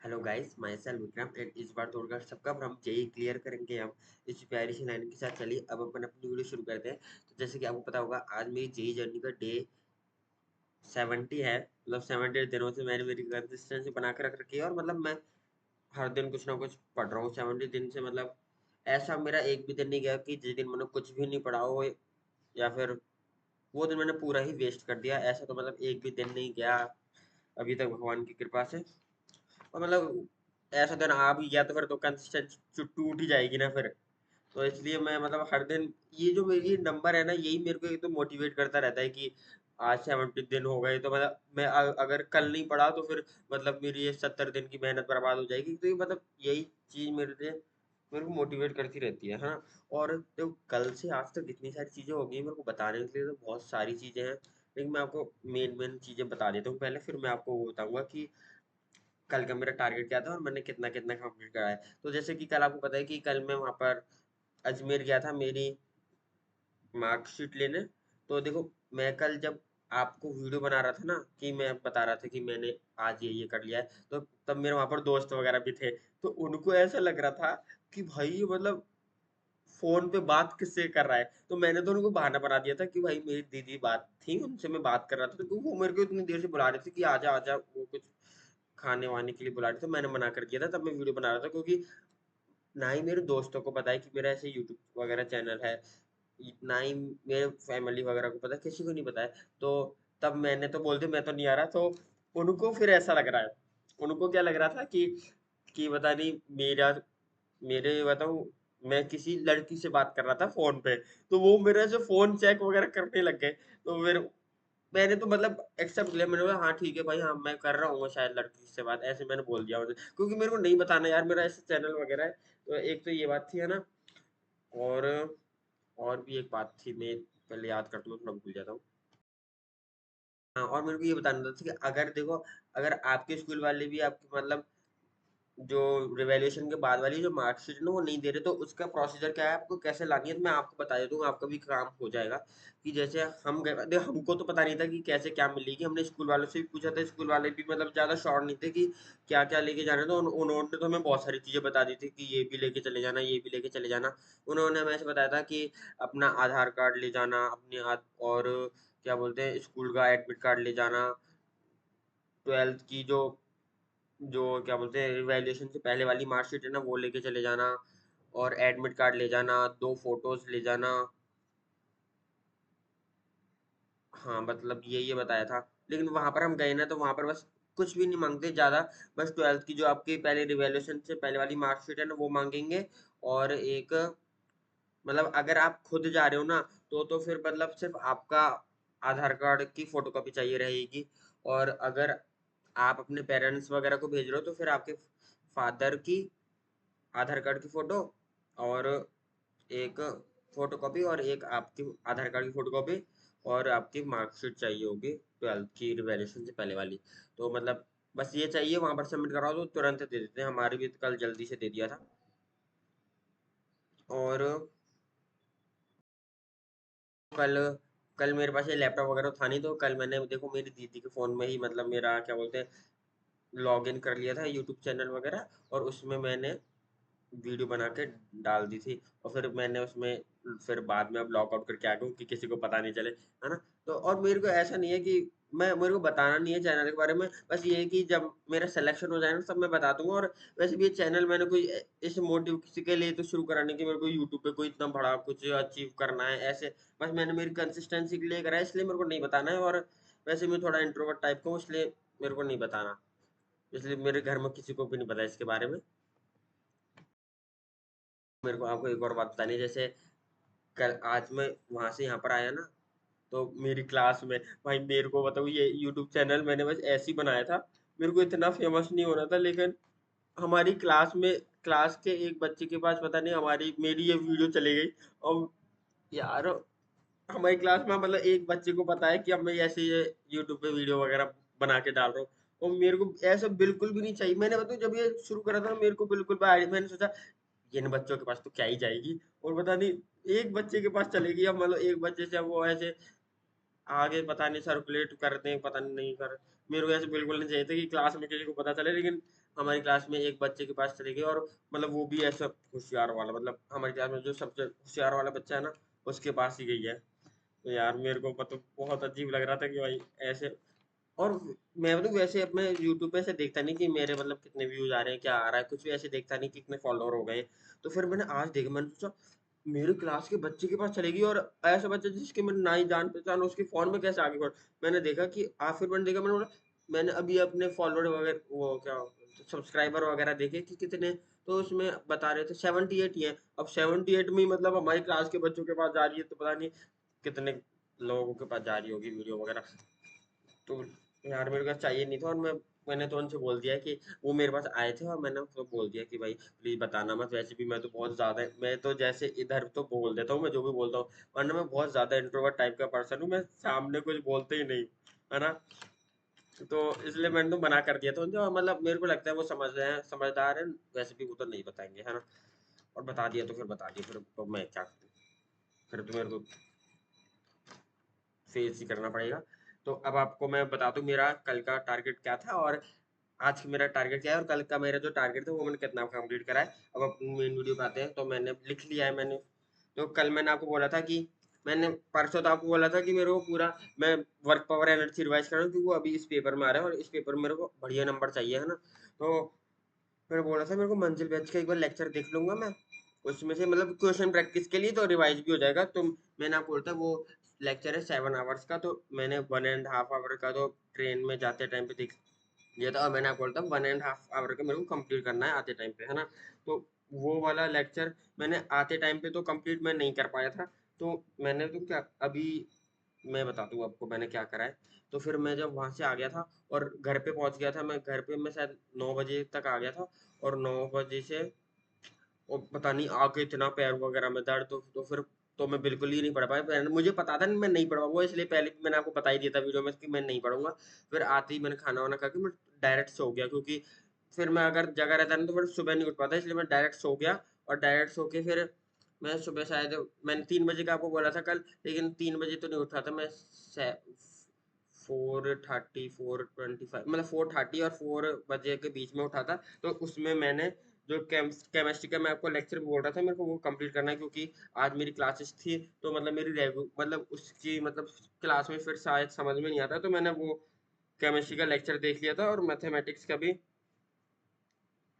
Hello guys, my self Vikram and इस बार तोड़कर सबका हम जेई क्लियर करेंगे। हम इस प्यारी सी लाइन के साथ चलिए अब अपन अपनी वीडियो शुरू करते हैं। तो जैसे कि आपको पता होगा, आज मेरी जेई जर्नी का डे 70 है। मतलब 70 दिनों से मैंने मेरी कंसिस्टेंसी बना के रख रखी है, और मतलब मैं हर दिन कुछ ना कुछ पढ़ रहा हूँ 70 दिन से। मतलब ऐसा मेरा एक भी दिन नहीं गया कि जिस दिन मैंने कुछ भी नहीं पढ़ा हो, या फिर वो दिन मैंने पूरा ही वेस्ट कर दिया। ऐसा तो मतलब एक भी दिन नहीं गया अभी तक, भगवान की कृपा से। और मतलब ऐसा दिन आ भी गया तो फिर तो कंसिस्टेंसी टूट ही जाएगी ना फिर। तो इसलिए मैं मतलब हर दिन, ये जो मेरी नंबर है ना, यही मेरे को एक तो मोटिवेट करता रहता है कि आज 70 दिन हो गए, तो मतलब मैं अगर कल नहीं पढ़ा तो फिर मतलब मेरी ये 70 दिन की मेहनत बर्बाद हो जाएगी। तो ये मतलब यही चीज मेरे को मोटिवेट करती रहती है ना। और जो कल से आज तक इतनी सारी चीजें हो गई मेरे को बताने के लिए, तो बहुत सारी चीजें हैं, लेकिन मैं आपको मेन मेन चीजें बता देता हूँ पहले, फिर मैं आपको वो बताऊंगा कि कल का मेरा टारगेट क्या था और मैंने कितना कितना कंप्लीट करा है। तो जैसे कि कल आपको पता है कि कल मैं वहां पर अजमेर गया था मेरी मार्कशीट लेने। तो देखो, मैं कल जब आपको वीडियो बना रहा था ना, कि मैं बता रहा था कि मैंने आज ये कर लिया है, तो तब मेरे वहां पर दोस्त वगैरह भी थे। तो उनको ऐसा लग रहा था कि भाई मतलब फोन पे बात किससे कर रहा है। तो मैंने तो उनको बहाना बना दिया था कि भाई मेरी दीदी बात थी, उनसे मैं बात कर रहा था। तो वो मेरे को इतनी देर से बुला रहे थे कि आजा आजा, वो कुछ खाने वाने के लिए बुला रहे थे। मैंने मना कर दिया था, तब मैं वीडियो बना रहा था, क्योंकि ना ही मेरे दोस्तों को पता है कि मेरा ऐसे यूट्यूब वगैरह चैनल है, ना ही मेरे फैमिली वगैरह को पता है, किसी को नहीं पता है। तो तब मैंने तो बोल दिया मैं तो नहीं आ रहा। तो उनको फिर ऐसा लग रहा है, उनको क्या लग रहा था कि पता नहीं मेरा, मेरे बताऊं, मैं किसी लड़की से बात कर रहा था फोन पे। तो वो मेरे से फोन चेक वगैरह करने लग गए। तो फिर मैंने तो मतलब एक्सेप्ट लिया, मैंने बोला हाँ ठीक है भाई, हाँ मैं कर रहा हूँ शायद लड़की से बात, ऐसे मैंने बोल दिया उन्हें, क्योंकि मेरे को नहीं बताना यार मेरा ऐसे चैनल वगैरह है। तो एक तो ये बात थी, है ना। और और भी एक बात थी, मैं पहले याद करता हूँ, थोड़ा भूल जाता हूँ। हाँ, और मेरे को ये बताना था कि अगर देखो, अगर आपके स्कूल वाले भी आपकी मतलब जो रिवैल्यूएशन के बाद वाली जो मार्कशीट है ना वो नहीं दे रहे, तो उसका प्रोसीजर क्या है, आपको कैसे लानी है, तो मैं आपको बता देता हूँ, आपका भी काम हो जाएगा। कि जैसे हम गए, देखो हमको तो पता नहीं था कि कैसे क्या मिलेगी। हमने स्कूल वालों से भी पूछा था, स्कूल वाले भी मतलब ज्यादा श्योर नहीं थे कि क्या क्या लेके जाना है। तो उन्होंने तो हमें बहुत सारी चीजें बता दी थी कि ये भी लेके चले जाना, ये भी लेके चले जाना। उन्होंने हमें ऐसे बताया था कि अपना आधार कार्ड ले जाना, और क्या बोलते हैं, स्कूल का एडमिट कार्ड ले जाना, 12th की जो जो क्या बोलते हैं रिवैल्यूएशन से पहले वाली मार्कशीट है ना वो लेके चले जाना, और एडमिट कार्ड ले जाना, दो फोटोज ले जाना। हाँ मतलब ये बताया था। लेकिन वहां पर हम गए ना, तो वहां पर बस कुछ भी नहीं मांगते ज्यादा। बस 12th की जो आपकी पहले रिवैल्यूएशन से पहले वाली मार्कशीट है ना वो मांगेंगे। और एक, मतलब अगर आप खुद जा रहे हो ना, तो फिर मतलब सिर्फ आपका आधार कार्ड की फोटोकॉपी चाहिए रहेगी। और अगर आप अपने पेरेंट्स वगैरह को भेज रहे हो, तो फिर आपके फादर की आधार कार्ड की फोटो, और एक फोटोकॉपी, और एक आपकी आधार कार्ड की फोटोकॉपी, और आपकी मार्कशीट चाहिए होगी 12th की रिवैल्यूएशन से पहले वाली। तो मतलब बस ये चाहिए, वहां पर सबमिट कराओ तो तुरंत दे देते हैं। हमारे भी कल जल्दी से दे दिया था। और कल कल मेरे पास ये लैपटॉप वगैरह था नहीं, तो कल मैंने देखो मेरी दीदी के फोन में ही मतलब मेरा क्या बोलते हैं लॉग इन कर लिया था यूट्यूब चैनल वगैरह, और उसमें मैंने वीडियो बना के डाल दी थी। और फिर मैंने उसमें फिर बाद में अब लॉकआउट करके आ गया हूँ कि किसी को पता नहीं चले, है ना। तो और मेरे को ऐसा नहीं है कि मेरे को बताना नहीं है चैनल के बारे में। बस ये है कि जब मेरा सिलेक्शन हो जाए ना तब मैं बता दूंगा। और वैसे भी ये चैनल मैंने कोई इस मोटिव किसी के लिए तो शुरू करा नहीं कि मेरे को यूट्यूब पे कोई इतना बड़ा कुछ अचीव करना है ऐसे। बस मैंने मेरी कंसिस्टेंसी के लिए करा है, इसलिए मेरे को नहीं बताना है। और वैसे मैं थोड़ा इंट्रोवर्ट टाइप का हूँ, इसलिए मेरे को नहीं बताना। इसलिए मेरे घर में किसी को भी नहीं पता इसके बारे में। मेरे को आपको एक और बात बतानी है, जैसे कल आज मैं वहां से यहाँ पर आया ना, तो मेरी क्लास में, भाई मेरे को बताओ, ये यूट्यूब चैनल मैंने बस ऐसे ही बनाया था। मेरे को इतना फेमस नहीं होना था, लेकिन हमारी क्लास में, क्लास के एक बच्चे के पास पता नहीं हमारी मेरी ये वीडियो चली गई। और यार हमारी क्लास में मतलब एक बच्चे को पता है कि अब मैं ऐसे ये यूट्यूब पे वीडियो वगैरह बना के डाल रहा हूँ। और मेरे को ऐसा बिल्कुल भी नहीं चाहिए। मैंने बताऊँ जब ये शुरू करा था मेरे को बिल्कुल भी आइडिया, मैंने सोचा इन बच्चों के पास तो क्या ही जाएगी। और पता नहीं एक बच्चे के पास चलेगी। अब मतलब एक बच्चे से अब वो ऐसे आगे पता नहीं सर्कुलेट कर दें, पता नहीं कर। मेरे को ऐसे बिल्कुल नहीं चाहिए था कि क्लास में किसी को पता चले, लेकिन हमारी क्लास में एक बच्चे के पास चले गए, और मतलब वो भी ऐसा होशियार वाला, मतलब हमारी क्लास में जो सबसे होशियार वाला बच्चा है ना, उसके पास ही गई है। तो यार मेरे को मतलब बहुत अजीब लग रहा था कि भाई ऐसे। और मैं तो वैसे अपने यूट्यूब पे ऐसे देखता नहीं कि मेरे मतलब कितने व्यूज आ रहे हैं, क्या आ रहा है, कुछ भी ऐसे देखता नहीं कि कितने फॉलोअर हो गए। तो फिर मैंने आज देखा, मैंने सोचा मेरे क्लास के बच्चे के पास चलेगी, और ऐसा बच्चा जिसके मैं ना ही जान पहचान, उसके फोन में कैसे आगे बढ़। मैंने देखा कि फिर मैंने देखा, मैंने बोला मैंने अभी अपने फॉलोअर वगैरह वो क्या सब्सक्राइबर वगैरह देखे कि कितने। तो उसमें बता रहे थे 78 ही है। अब 78 में ही मतलब हमारी क्लास के बच्चों के पास जा रही है, तो पता नहीं कितने लोगों के पास जा रही होगी वीडियो वगैरह। तो यार मेरे पास चाहिए नहीं था, और मैंने तो उनसे बोल दिया कि वो मेरे पास आए थे, और मैंने उसको बोल दिया कि भाई प्लीज बताना मत। वैसे भी मैं तो बहुत ज्यादा, मैं तो जैसे इधर तो बोल देता हूँ मैं जो भी बोलता हूँ, वरना मैं बहुत ज्यादा इंट्रोवर्ट टाइप का पर्सन हूँ, मैं सामने कुछ बोलते ही नहीं, है ना। तो इसलिए मैंने तो मना कर दिया था उनसे, और मतलब मेरे को लगता है वो समझ रहे हैं, समझदार है। वैसे भी वो तो नहीं बताएंगे, है ना। और बता दिया तो फिर बता दिया, फिर तो मैं क्या करूँ। फिर तो मेरे को फेस ही करना पड़ेगा। तो अब आपको मैं बता दूं मेरा कल का टारगेट क्या था, और आज का मेरा टारगेट क्या है, और कल का मेरा जो टारगेट था वो मैंने कितना कंप्लीट करा है। अब अपनी मेन वीडियो पे आते हैं। तो मैंने लिख लिया है मैंने। तो कल मैंने आपको बोला था कि मैंने परसों तो आपको बोला था कि मेरे को पूरा मैं वर्क पावर एनर्जी रिवाइज कर रहा हूँ, क्योंकि वो अभी इस पेपर में आ रहा है, और इस पेपर में मेरे को बढ़िया नंबर चाहिए, है ना। तो मैंने बोला था मेरे को मंजिल बैच का एक बार लेक्चर देख लूंगा मैं, उसमें से मतलब क्वेश्चन प्रैक्टिस के लिए, तो रिवाइज भी हो जाएगा। तो मैंने आपको बोला था वो लेक्चर है 7 आवर्स का, तो मैंने 1.5 आवर का तो ट्रेन में जाते टाइम पे देख लिया था, और मैंने आपको बोला था 1.5 आवर का मेरे को कंप्लीट करना है आते टाइम पे, है ना। तो वो वाला लेक्चर मैंने आते टाइम पे तो कंप्लीट मैं नहीं कर पाया था। तो मैंने तो क्या अभी मैं बताता हूँ आपको मैंने क्या करा है। तो फिर मैं जब वहां से आ गया था और घर पे पहुंच गया था, मैं घर पे मैं शायद 9 बजे तक आ गया था। और 9 बजे से और पता नहीं आके इतना पैर वगैरह में दर्द, तो फिर तो मैं बिल्कुल ही नहीं पढ़ पाया। मुझे पता था मैं नहीं पढ़ पाऊंगा, इसलिए पहले भी मैंने आपको बता ही दिया था वीडियो में कि मैं नहीं पढ़ूंगा। फिर आते ही मैंने खाना वाना खा के मैं डायरेक्ट सो गया, क्योंकि फिर मैं अगर जगह रहता ना तो फिर सुबह नहीं उठ पाता, इसलिए मैं डायरेक्ट सो गया। और डायरेक्ट सो के फिर मैं सुबह शायद मैंने 3 बजे का आपको बोला था कल, लेकिन 3 बजे तो नहीं उठा था मैं। 4:30 4:25 मतलब 4:30 और 4 बजे के बीच में उठा था। तो उसमें मैंने जो केमिस्ट्री का मैं आपको लेक्चर बोल रहा था मेरे को वो कंप्लीट करना है, क्योंकि आज मेरी क्लासेस थी। तो मतलब मेरी मतलब उसकी मतलब क्लास में फिर शायद समझ में नहीं आता, तो मैंने वो केमिस्ट्री का लेक्चर देख लिया था, और मैथमेटिक्स का भी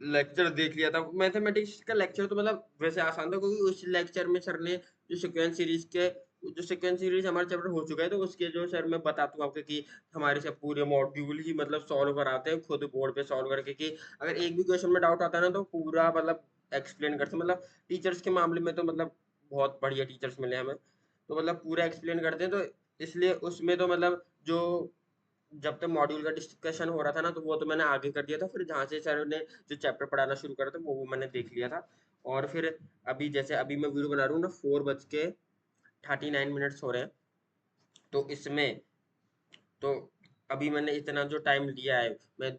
लेक्चर देख लिया था। मैथमेटिक्स का लेक्चर तो मतलब वैसे आसान था, क्योंकि उस लेक्चर में सर ने जो सीक्वेंस सीरीज हमारा चैप्टर हो चुका है, तो उसके जो सर मैं बताता हूँ आपको कि हमारे से पूरे मॉड्यूल ही मतलब सॉल्व कराते हैं खुद बोर्ड पे सॉल्व करके, कि अगर एक भी क्वेश्चन में डाउट आता है ना तो पूरा मतलब एक्सप्लेन करते हैं। मतलब टीचर्स के मामले में तो मतलब बहुत बढ़िया टीचर्स मिले हमें, तो मतलब पूरा एक्सप्लेन करते हैं। तो इसलिए उसमें तो मतलब जो जब तक मॉड्यूल का डिस्कशन हो रहा था ना, तो वो तो मैंने आगे कर दिया था। फिर जहाँ से सर ने जो चैप्टर पढ़ाना शुरू करा था वो मैंने देख लिया था। और फिर अभी जैसे अभी मैं वीडियो बना रहा हूँ ना, 4:39 हो रहे हैं। तो इसमें तो अभी मैंने इतना जो टाइम लिया है, मैं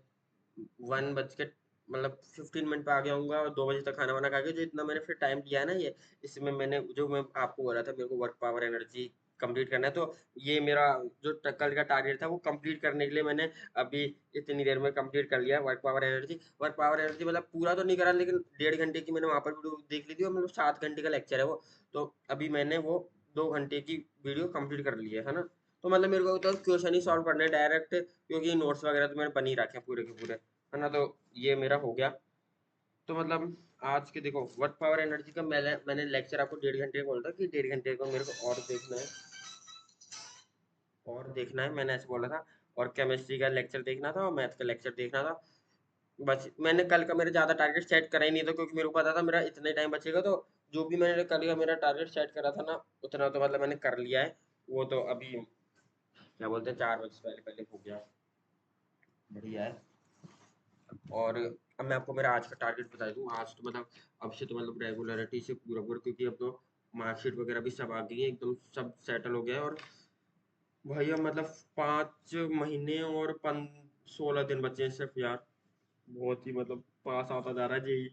1 बज के मतलब 15 मिनट पे आ गया हूँ, और 2 बजे तक खाना वाना खा के जो इतना मैंने फिर टाइम लिया है ना ये, इसमें मैंने जो मैं आपको बोला था मेरे को वर्क पावर एनर्जी कंप्लीट करना है। तो ये मेरा जो कल का टारगेट था वो कंप्लीट करने के लिए मैंने अभी इतनी देर में कंप्लीट कर लिया work power energy. Work power energy मतलब पूरा तो नहीं करा, लेकिन 1.5 घंटे की मैंने वहाँ पर वीडियो देख ली थी, और मतलब 7 घंटे का लेक्चर है वो। तो अभी मैंने वो 2 घंटे की वीडियो कंप्लीट कर ली है ना। तो मतलब मेरे को तो क्वेश्चन ही सॉल्व करना है डायरेक्ट, क्योंकि नोट्स वगैरह तो मैंने बन ही रखे हैं पूरे के पूरे, है ना। तो ये मेरा हो गया। तो मतलब आज के देखो वर्क पावर एनर्जी का मैंने लेक्चर आपको 1.5 घंटे का बोला था कि 1.5 घंटे को मेरे को और देखना है, और देखना है मैंने ऐसे बोला था। और केमिस्ट्री का लेक्चर देखना था, और मैथ का लेक्चर देखना था। बस मैंने कल का मेरा ज्यादा टारगेट सेट करा ही नहीं था, क्योंकि मेरे को पता था मेरा इतना ही टाइम बचेगा। तो जो भी मैंने कल का मेरा टारगेट सेट करा था ना, उतना तो मतलब मैंने कर लिया है। वो तो अभी क्या बोलते हैं 4 बजे पहले पहले हो गया, बढ़िया है। और अब मैं आपको मेरा आज का टारगेट बता दूं। आज तो मतलब अब से तो मतलब रेगुलरिटी से पूरा पूरा, क्योंकि अब तो मार्कशीट वगैरह भी सब आ गई है, एकदम सब सेटल हो गया है। और भाई अब मतलब 5 महीने और 16 दिन बचे हैं सिर्फ यार। बहुत ही मतलब पास आता जा रहा है जेई।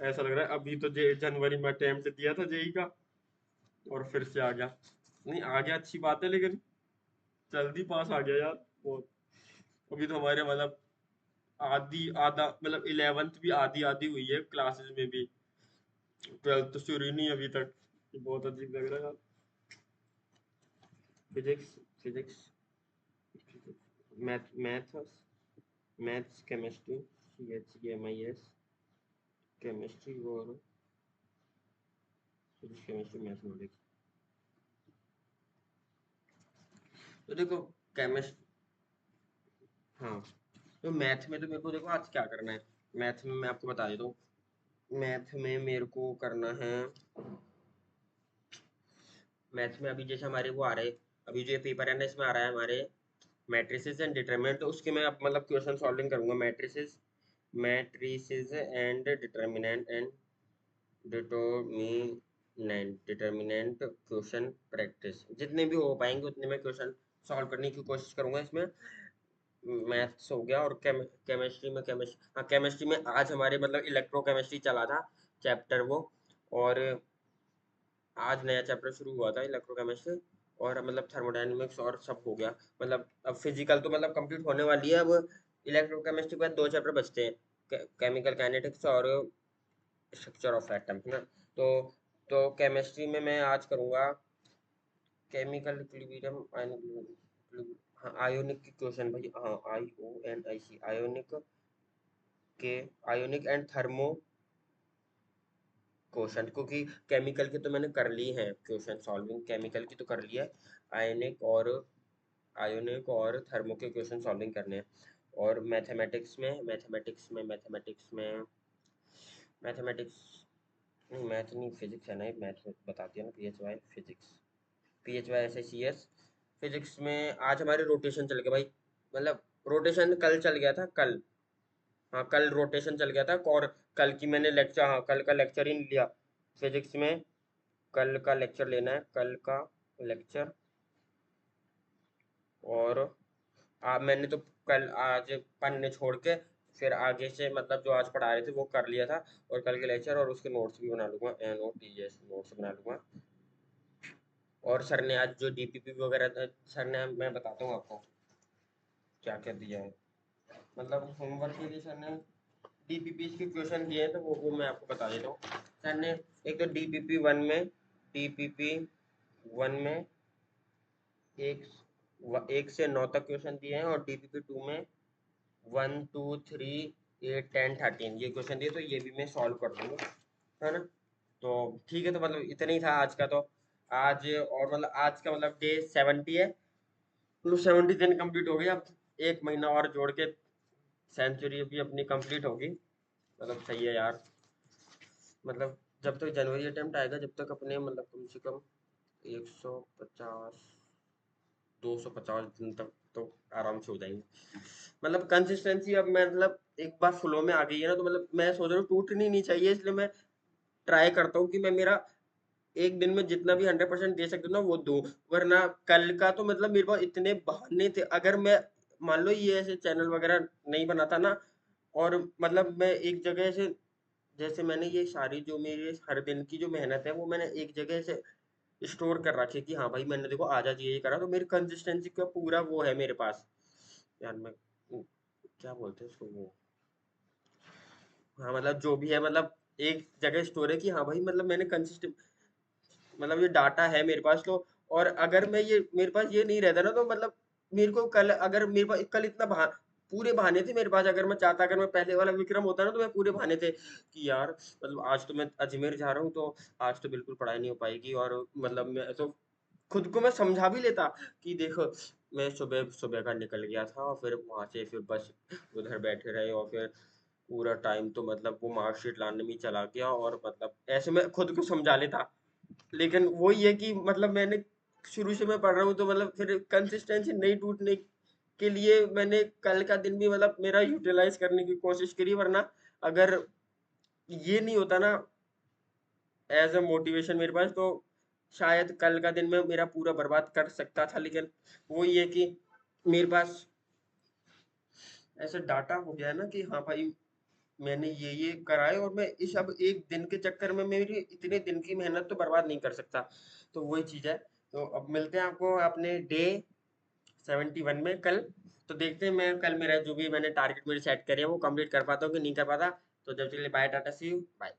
ऐसा लग रहा है अभी तो जनवरी में अटेम्प्ट दिया था जेई का, और फिर से आ गया। नहीं आ गया अच्छी बात है, लेकिन जल्दी पास आ गया यार बहुत। अभी तो हमारे मतलब आधी आधा मतलब 11th भी आधी आधी हुई है क्लासेस में भी, 12th तो शुरू ही नहीं अभी तक। ये बहुत अजीब लग रहा है यार। Physics physics math maths maths chemistry CHEMIS chemistry और फिजिक्स केमिस्ट्री मैथमेटिक्स। तो देखो केमिस्ट्री, हाँ, तो मैथ में तो मेरे को देखो आज क्या करना है। मैथ में मैं आपको बता देता हूँ। मैथ में मेरे को करना है, मैथ में अभी जैसे हमारे वो आ रहे, अभी जो ये पेपर है ना इसमें आ रहा है हमारे मैट्रिसेस एंड डिटरमिनेंट, तो उसके मैं अब मतलब क्वेश्चन सॉल्विंग करूंगा। Matrices matrices and determinant and determinant question practice, जितने भी हो पाएंगे उतने मैं क्वेश्चन सॉल्व करने की कोशिश करूंगा इसमें। मैथ्स हो गया, और केमिस्ट्री में केमिस्ट्री, हाँ केमिस्ट्री में आज हमारे मतलब इलेक्ट्रोकेमिस्ट्री चला था चैप्टर वो, और आज नया चैप्टर शुरू हुआ था इलेक्ट्रोकेमिस्ट्री, और मतलब थर्मोडायनेमिक्स और सब हो गया। मतलब अब फिजिकल तो मतलब कंप्लीट होने वाली है। अब इलेक्ट्रोकेमिस्ट्री के बाद दो चैप्टर बचते हैं, केमिकल काइनेटिक्स और स्ट्रक्चर ऑफ एटम, है ना। तो केमिस्ट्री में मैं आज करूंगा केमिकल इक्विलिब्रियम, हाँ आयोनिक की क्वेश्चन भाई, हाँ IONIC आयोनिक के, आयोनिक एंड थर्मो क्वेश्चन, क्योंकि केमिकल की तो मैंने कर ली है क्वेश्चन सॉल्विंग, केमिकल की तो कर ली है। आयनिक और आयोनिक और थर्मो के क्वेश्चन सॉल्विंग करने हैं। और मैथमेटिक्स नहीं, मैथ नहीं फिजिक्स है ना, मैथ बताती है ना, PHY SICS फिजिक्स में आज हमारे रोटेशन चल गया भाई। मतलब रोटेशन कल चल गया था कल, हाँ कल रोटेशन चल गया था, और कल की मैंने लेक्चर, हाँ कल का लेक्चर ही नहीं लिया फिजिक्स में। कल का लेक्चर लेना है, कल का लेक्चर। और मैंने तो कल आज पढ़ने छोड़ के फिर आगे से मतलब जो आज पढ़ा रहे थे वो कर लिया था, और कल के लेक्चर और उसके नोट्स भी बना लूंगा, नोट्स बना लूंगा। और सर ने आज जो DPP वगैरह सर ने, मैं बताता हूँ आपको क्या क्या दिया है। मतलब होमवर्क के लिए सर ने DPP के क्वेश्चन दिए हैं, तो वो मैं आपको बता देता हूँ। सर ने एक तो DPP 1 में एक 1 से 9 तक क्वेश्चन दिए हैं, और DPP 2 में 1 2 3 8 10 13 ये क्वेश्चन दिए, तो ये भी मैं सॉल्व कर दूंगा, है ना। तो ठीक है, तो मतलब इतना ही था आज का। तो आज और मतलब आज का मतलब डे 70 है, मतलब 70 दिन कंप्लीट हो गई। अब 1 महीना और जोड़ के सेंचुरी भी अपनी कंप्लीट होगी। मतलब सही है यार। मतलब जब तक जनवरी अटेम्प्ट आएगा, जब तक अपने मतलब कम से कम 150 250 दिन तक तो आराम से हो जाएंगे। मतलब कंसिस्टेंसी अब मतलब एक बार फ्लो में आ गई है ना, तो मतलब मैं सोच रहा हूँ टूटनी नहीं चाहिए, इसलिए मैं ट्राई करता हूँ कि मैं मेरा एक दिन में जितना भी 100% दे सकते हो ना वो दूं। वरना कल का तो मतलब मेरे पास इतने बहाने थे, अगर मैं मान लो ये ऐसे चैनल वगैरह नहीं बनाता ना, और मतलब मैं एक जगह से, जैसे मैंने ये सारी जो मेरी हर दिन की जो मेहनत है वो मैंने एक जगह से स्टोर कर रखी है कि हाँ भाई मैंने देखो आज आज ये करा, तो मेरी कंसिस्टेंसी का पूरा वो है मेरे पास। यार मैं क्या बोलते हैं उसको वो, हाँ मतलब जो भी है, मतलब एक जगह स्टोर है कि हाँ भाई मतलब मैंने कंसिस्टेंट, मतलब ये डाटा है मेरे पास। तो और अगर मैं ये मेरे पास ये नहीं रहता ना, तो मतलब मेरे को कल, अगर मेरे पास कल इतना पूरे बहाने थे मेरे पास, अगर मैं चाहता, अगर मैं पहले वाला विक्रम होता ना, तो मैं पूरे बहाने थे कि यार मतलब आज तो मैं अजमेर जा रहा हूँ, तो आज तो बिल्कुल पढ़ाई नहीं हो पाएगी। और मतलब मैं तो खुद को मैं समझा भी लेता कि देखो मैं सुबह सुबह का निकल गया था, और फिर वहां से फिर बस उधर बैठे रहे, और फिर पूरा टाइम तो मतलब वो मार्कशीट लाने में ही चला गया, और मतलब ऐसे मैं खुद को समझा लेता। लेकिन वो ये कि मतलब मैंने शुरू से मैं पढ़ रहा हूँ, तो मतलब फिर कंसिस्टेंसी नहीं टूटने के लिए मैंने कल का दिन भी मतलब मेरा यूटिलाइज करने की कोशिश करी। वरना अगर ये नहीं होता ना एज अ मोटिवेशन मेरे पास, तो शायद कल का दिन में मेरा पूरा बर्बाद कर सकता था। लेकिन वो ये कि मेरे पास ऐसा डाटा हो गया है ना कि हाँ भाई मैंने ये कराए, और मैं इस अब एक दिन के चक्कर में मेरी इतने दिन की मेहनत तो बर्बाद नहीं कर सकता। तो वही चीज है। तो अब मिलते हैं आपको अपने 71 में कल। तो देखते हैं मैं कल मेरा जो भी मैंने टारगेट मेरे सेट करे हैं वो कंप्लीट कर पाता हूँ कि नहीं कर पाता। तो जब तक के लिए bye tata, see you bye.